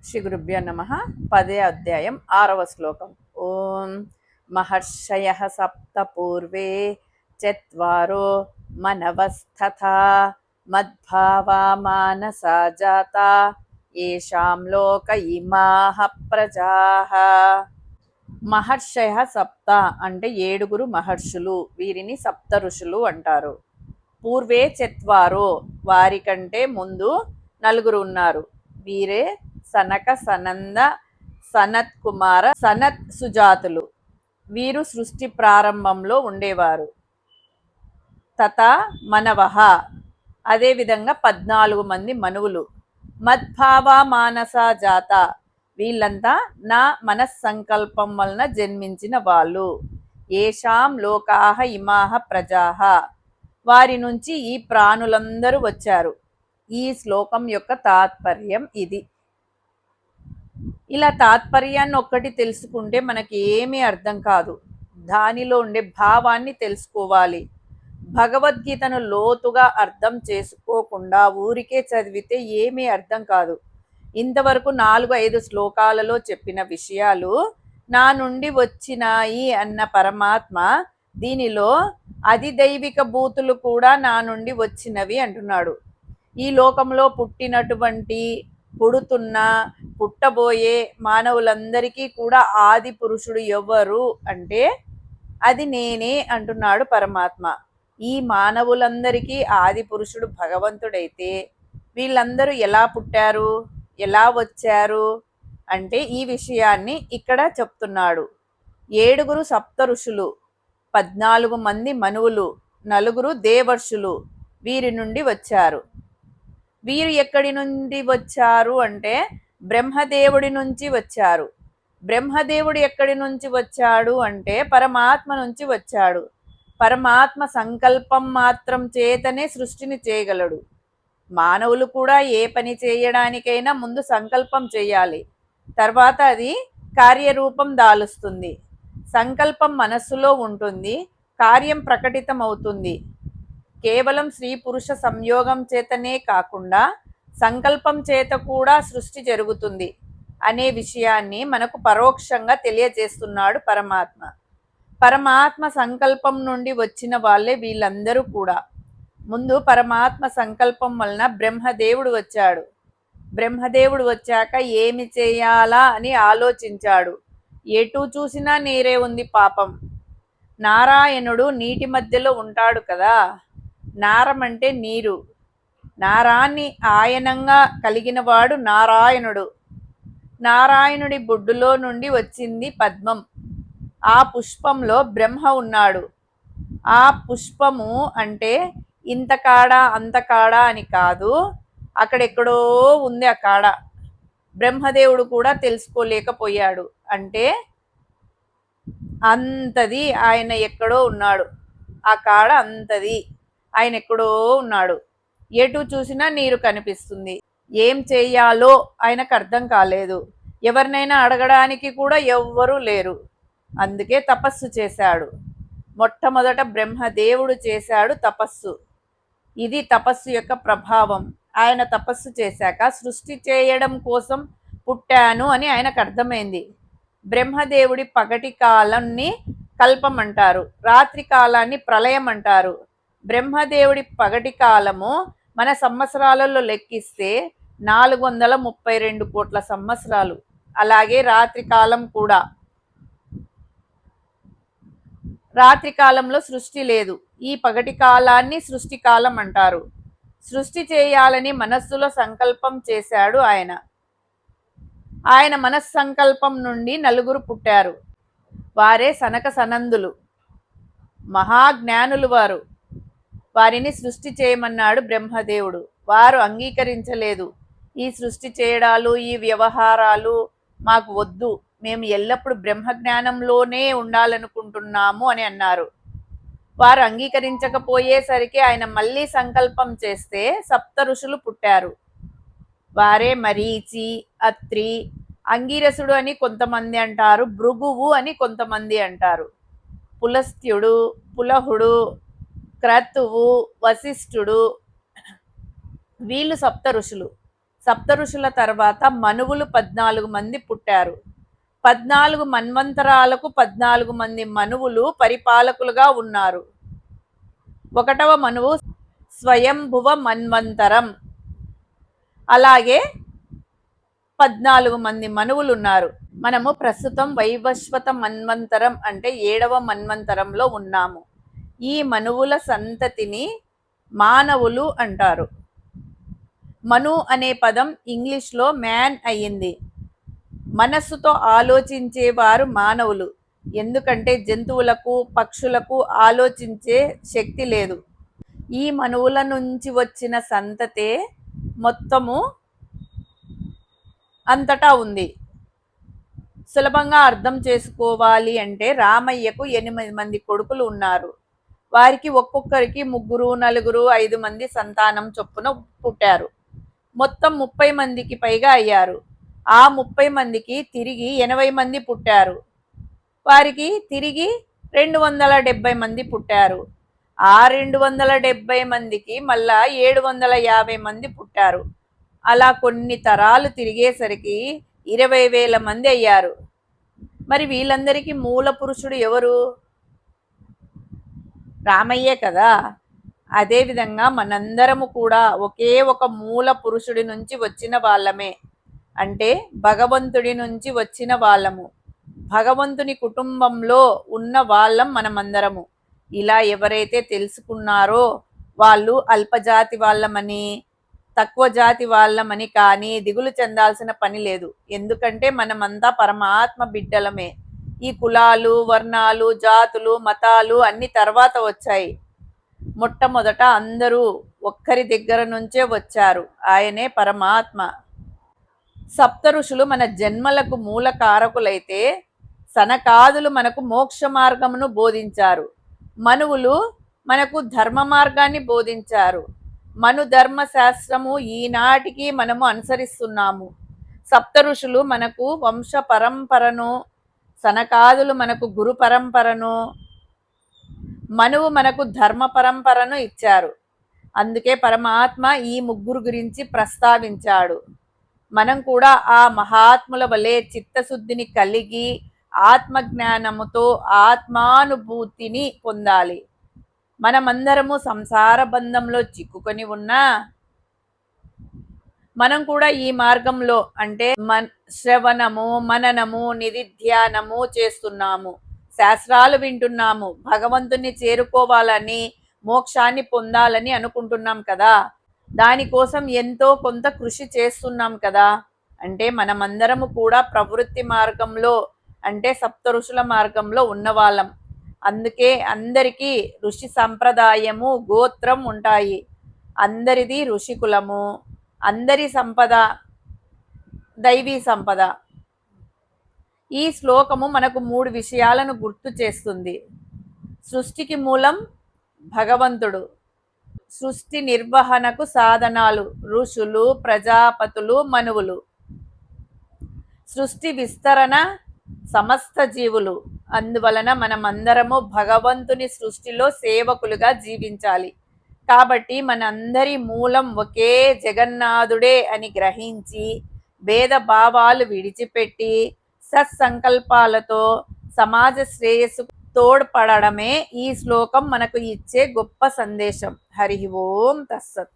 శ్రీ గురుభ్యో నమ. 10వ అధ్యాయం 6వ శ్లోకం. ఓం మహర్షయ సప్త పూర్వే చత్వారో మనవస్తథా మద్భావా మానసా జాతా ఏషాం లోక ఇమాః ప్రజాః. మహర్షయ సప్త అంటే 7 మహర్షులు, వీరిని సప్త ఋషులు అంటారు. పూర్వే చత్వారో వారికంటే ముందు 4 ఉన్నారు. వీరే సనక సనంద సనత్ కుమార సనత్ సుజాతులు. వీరు సృష్టి ప్రారంభంలో ఉండేవారు. తథా మనవః అదేవిధంగా 14 మంది మనువులు. మద్భావ మానస జాత వీళ్ళంతా నా మనస్సంకల్పం వలన జన్మించిన వాళ్ళు. ఏషాం లోకాహ ఇమాహ ప్రజాహ వారి నుంచి ఈ ప్రాణులందరూ వచ్చారు. ఈ శ్లోకం యొక్క తాత్పర్యం ఇది. ఇలా తాత్పర్యాన్ని ఒక్కటి తెలుసుకుంటే మనకి ఏమీ అర్థం కాదు. దానిలో ఉండే భావాన్ని తెలుసుకోవాలి. భగవద్గీతను లోతుగా అర్థం చేసుకోకుండా ఊరికే చదివితే ఏమీ అర్థం కాదు. ఇంతవరకు 4-5 శ్లోకాలలో చెప్పిన విషయాలు నా నుండి వచ్చినాయి అన్న పరమాత్మ దీనిలో అధిదైవిక భూతులు కూడా నా నుండి వచ్చినవి అంటున్నాడు. ఈ లోకంలో పుట్టినటువంటి, పుడుతున్న, పుట్టబోయే మానవులందరికీ కూడా ఆది పురుషుడు ఎవరు అంటే అది నేనే అంటున్నాడు పరమాత్మ. ఈ మానవులందరికీ ఆది పురుషుడు భగవంతుడైతే వీళ్ళందరూ ఎలా పుట్టారు, ఎలా వచ్చారు అంటే ఈ విషయాన్ని ఇక్కడ చెప్తున్నాడు. 7 సప్త ఋషులు, 14 మంది మనువులు, 4 దేవర్షులు వీరి నుండి వచ్చారు. వీరు ఎక్కడి నుండి వచ్చారు అంటే బ్రహ్మదేవుడి నుంచి వచ్చారు. బ్రహ్మదేవుడు ఎక్కడి నుంచి వచ్చాడు అంటే పరమాత్మ నుంచి వచ్చాడు. పరమాత్మ సంకల్పం మాత్రం చేతనే సృష్టిని చేయగలడు. మానవులు కూడా ఏ పని చేయడానికైనా ముందు సంకల్పం చేయాలి, తర్వాత అది కార్యరూపం దాలుస్తుంది. సంకల్పం మనస్సులో ఉంటుంది, కార్యం ప్రకటితం అవుతుంది. కేవలం స్త్రీ పురుష సంయోగం చేతనే కాకుండా సంకల్పం చేత కూడా సృష్టి జరుగుతుంది అనే విషయాన్ని మనకు పరోక్షంగా తెలియజేస్తున్నాడు పరమాత్మ. పరమాత్మ సంకల్పం నుండి వచ్చిన వాళ్ళే వీళ్ళందరూ కూడా. ముందు పరమాత్మ సంకల్పం వలన బ్రహ్మదేవుడు వచ్చాడు. బ్రహ్మదేవుడు వచ్చాక ఏమి చేయాలా అని ఆలోచించాడు. ఎటు చూసినా నీరే ఉంది పాపం. నారాయణుడు నీటి మధ్యలో ఉంటాడు కదా. నారం అంటే నీరు. నారాన్ని ఆయనంగా కలిగినవాడు నారాయణుడు. నారాయణుడి బొడ్డులో నుండి వచ్చింది పద్మం. ఆ పుష్పంలో బ్రహ్మ ఉన్నాడు. ఆ పుష్పము అంటే ఇంత కాడ అంత కాడ అని కాదు, అక్కడెక్కడో ఉంది ఆ కాడ. బ్రహ్మదేవుడు కూడా తెలుసుకోలేకపోయాడు. అంటే అంతది ఆయన ఎక్కడో ఉన్నాడు. ఆ కాడ అంతది ఆయన ఎక్కడో ఉన్నాడు. ఎటు చూసినా నీరు కనిపిస్తుంది. ఏం చేయాలో ఆయనకు అర్థం కాలేదు. ఎవరినైనా అడగడానికి కూడా ఎవ్వరూ లేరు. అందుకే తపస్సు చేశాడు. మొట్టమొదట బ్రహ్మదేవుడు చేశాడు తపస్సు. ఇది తపస్సు యొక్క ప్రభావం. ఆయన తపస్సు చేశాక సృష్టి చేయడం కోసం పుట్టాను అని ఆయనకు అర్థమైంది. బ్రహ్మదేవుడి పగటి కాలాన్ని కల్పం అంటారు, రాత్రి కాలాన్ని ప్రళయం అంటారు. బ్రహ్మదేవుడి పగటి కాలము మన సంవత్సరాలలో లెక్కిస్తే 432 కోట్ల సంవత్సరాలు. అలాగే రాత్రి కాలం కూడా. రాత్రి కాలంలో సృష్టి లేదు. ఈ పగటి కాలాన్ని సృష్టి కాలం అంటారు. సృష్టి చేయాలని మనస్సులో సంకల్పం చేశాడు ఆయన. ఆయన మనస్సంకల్పం నుండి 4 పుట్టారు. వారే సనక సనందులు, మహాజ్ఞానులు. వారిని సృష్టి చేయమన్నాడు బ్రహ్మదేవుడు. వారు అంగీకరించలేదు. ఈ సృష్టి చేయడాలు, ఈ వ్యవహారాలు మాకు వద్దు, మేము ఎల్లప్పుడూ బ్రహ్మజ్ఞానంలోనే ఉండాలనుకుంటున్నాము అని అన్నారు. వారు అంగీకరించకపోయేసరికి ఆయన మళ్ళీ సంకల్పం చేస్తే సప్త ఋషులు పుట్టారు. వారే మరీచి, అత్రి, అంగిరసుడు అని కొంతమంది అంటారు, భృగువు అని కొంతమంది అంటారు, పులస్త్యుడు, పులహుడు, క్రతువు, వశిష్ఠుడు, వీళ్ళు సప్త ఋషులు. సప్త ఋషుల తర్వాత మనువులు 14 మంది పుట్టారు. 14 మన్వంతరాలకు 14 మంది మనువులు పరిపాలకులుగా ఉన్నారు. 1వ మనువు స్వయంభువ మన్వంతరం. అలాగే 14 మంది మనువులు ఉన్నారు. మనము ప్రస్తుతం వైవస్వత మన్వంతరం అంటే 7వ మన్వంతరంలో ఉన్నాము. ఈ మనువుల సంతతిని మానవులు అంటారు. మను అనే పదం ఇంగ్లీష్లో మ్యాన్ అయ్యింది. మనస్సుతో ఆలోచించేవారు మానవులు. ఎందుకంటే జంతువులకు, పక్షులకు ఆలోచించే శక్తి లేదు. ఈ మనువుల నుంచి వచ్చిన సంతతే మొత్తము అంతటా ఉంది. సులభంగా అర్థం చేసుకోవాలి అంటే రామయ్యకు 8 మంది కొడుకులు ఉన్నారు. వారికి ఒక్కొక్కరికి 3, 4, 5 మంది సంతానం చొప్పున పుట్టారు. మొత్తం 30 మందికి పైగా అయ్యారు. ఆ 30 మందికి తిరిగి 80 మంది పుట్టారు. వారికి తిరిగి 270 మంది పుట్టారు. ఆ 270 మందికి మళ్ళా 750 మంది పుట్టారు. అలా కొన్ని తరాలు తిరిగేసరికి 20,000 మంది అయ్యారు. మరి వీళ్ళందరికీ మూల పురుషుడు ఎవరు? రామయ్యే కదా. అదేవిధంగా మనందరము కూడా ఒకే ఒక మూల పురుషుడి నుంచి వచ్చిన వాళ్ళమే. అంటే భగవంతుడి నుంచి వచ్చిన వాళ్ళము. భగవంతుని కుటుంబంలో ఉన్న వాళ్ళం మనమందరము. ఇలా ఎవరైతే తెలుసుకున్నారో వాళ్ళు అల్పజాతి వాళ్ళమని, తక్కువ జాతి వాళ్ళమని కానీ దిగులు చెందాల్సిన పని లేదు. ఎందుకంటే మనమంతా పరమాత్మ బిడ్డలమే. ఈ కులాలు, వర్ణాలు, జాతులు, మతాలు అన్ని తర్వాత వచ్చాయి. మొట్టమొదట అందరూ ఒక్కరి దగ్గర నుంచే వచ్చారు. ఆయనే పరమాత్మ. సప్త ఋషులు మన జన్మలకు మూల కారకులైతే సనకాదులు మనకు మోక్ష మార్గమును బోధించారు. మనువులు మనకు ధర్మ మార్గాన్ని బోధించారు. మను ధర్మ శాస్త్రము ఈనాటికి మనము అనుసరిస్తున్నాము. సప్త ఋషులు మనకు వంశ పరంపరను, సనకాదులు మనకు గురు పరంపరను, మనువు మనకు ధర్మ పరంపరను ఇచ్చారు. అందుకే పరమాత్మ ఈ ముగ్గురు గురించి ప్రస్తావించాడు. మనం కూడా ఆ మహాత్ముల వలె చిత్తశుద్ధిని కలిగి ఆత్మజ్ఞానముతో ఆత్మానుభూతిని పొందాలి. మనమందరము సంసార బంధంలో చిక్కుకొని ఉన్నా మనం కూడా ఈ మార్గంలో అంటే శ్రవణము, మననము, నిధిధ్యానము చేస్తున్నాము. శాస్త్రాలు వింటున్నాము. భగవంతుని చేరుకోవాలని, మోక్షాన్ని పొందాలని అనుకుంటున్నాం కదా. దానికోసం ఎంతో కొంత కృషి చేస్తున్నాం కదా. అంటే మనమందరము కూడా ప్రవృత్తి మార్గంలో అంటే సప్త ఋషుల మార్గంలో ఉన్నవాళ్ళం. అందుకే అందరికీ ఋషి సంప్రదాయము, గోత్రం ఉంటాయి. అందరిది ఋషి కులము. అందరి సంపద దైవీ సంపద. ఈ శ్లోకము మనకు 3 విషయాలను గుర్తు చేస్తుంది. సృష్టికి మూలం భగవంతుడు. సృష్టి నిర్వహణకు సాధనాలు ఋషులు, ప్రజాపతులు, మనువులు. సృష్టి విస్తరణ సమస్త జీవులు. అందువలన మనమందరము భగవంతుని సృష్టిలో సేవకులుగా జీవించాలి. కాబట్టి మనందరి మూలం ఒకే జగన్నాథుడే అని గ్రహించి భేద భావాలు విడిచిపెట్టి సత్సంకల్పాలతో సమాజ శ్రేయస్సు తోడ్పడమే ఈ శ్లోకం మనకు ఇచ్చే గొప్ప సందేశం. హరి ఓం తస్సత్.